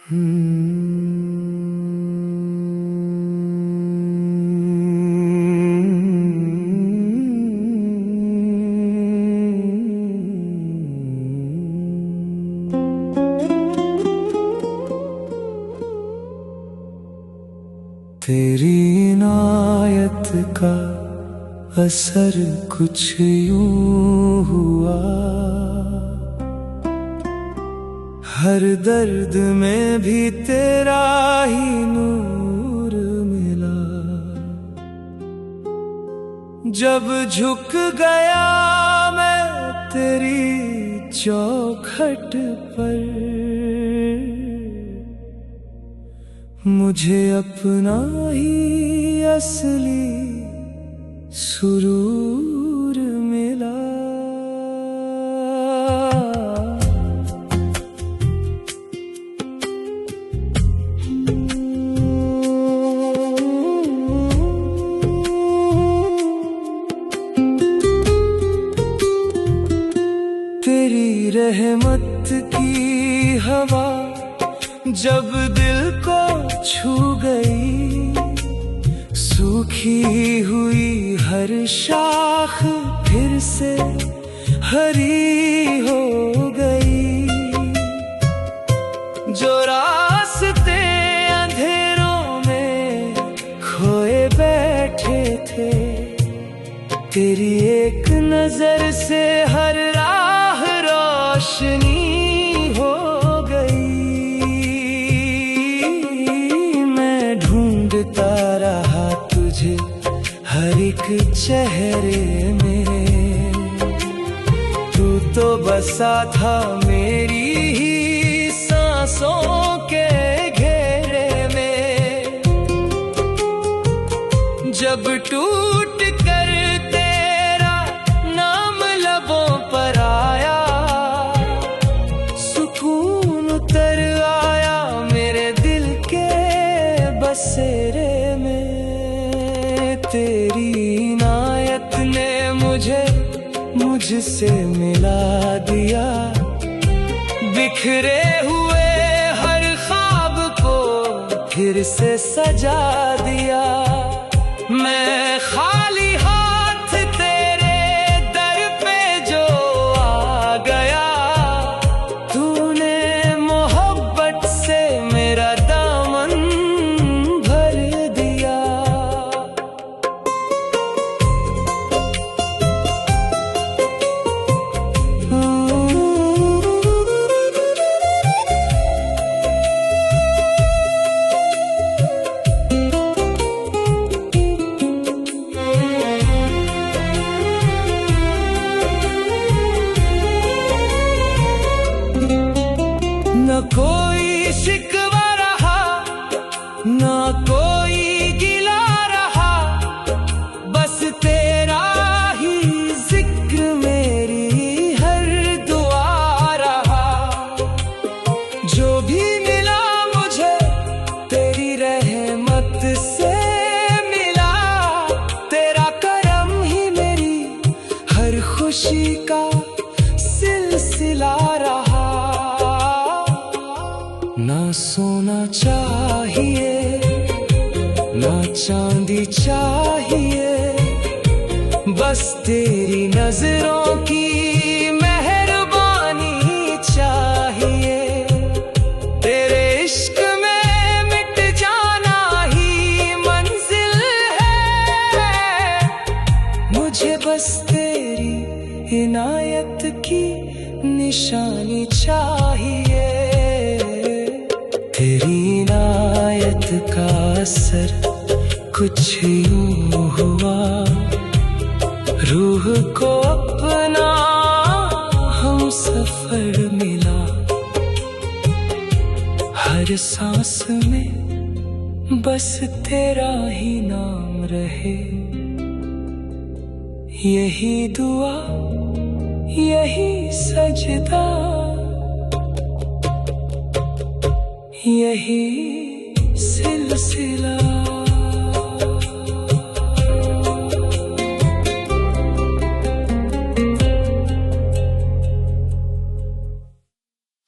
तेरी इनायत का असर कुछ यूं हुआ, हर दर्द में भी तेरा ही नूर मिला। जब झुक गया मैं तेरी चौखट पर, मुझे अपना ही असली सुरूर मिला। तेरी रहमत की हवा जब दिल को छू गई, सूखी हुई हर शाख फिर से हरी हो गई। जो रास्ते अंधेरों में खोए बैठे थे, तेरी एक नजर से हर राह रोशनी हो गई। ढूंढता रहा तुझे हर एक चेहरे में, तू तो बसा था मेरी ही सांसों के घेरे में। जब टूट कर तेरा नाम लबों पर आया, सुकून उतर आया मेरे दिल के बसेरे में। तेरी इनायत ने मुझे मुझसे मिला दिया, बिखरे हुए हर ख्वाब को फिर से सजा दिया। मैं खाली हाथ तेरे दर पे जो आ गया, तूने मोहब्बत से मेरा दामन भर दिया। न कोई शिकवा रहा, न कोई गिला रहा, बस तेरा ही जिक्र मेरी हर दुआ रहा। जो भी मिला मुझे तेरी रहमत से मिला, तेरा करम ही मेरी हर खुशी का सिलसिला रहा। ना सोना चाहिए ना चांदी चाहिए, बस तेरी नजरों की मेहरबानी चाहिए। तेरे इश्क में मिट जाना ही मंजिल है, मुझे बस तेरी इनायत की निशानी चाहिए। तेरी इनायत का असर कुछ यूं हुआ, रूह को अपना हम सफर मिला। हर सांस में बस तेरा ही नाम रहे, यही दुआ यही सजदा, यही सिलसिला।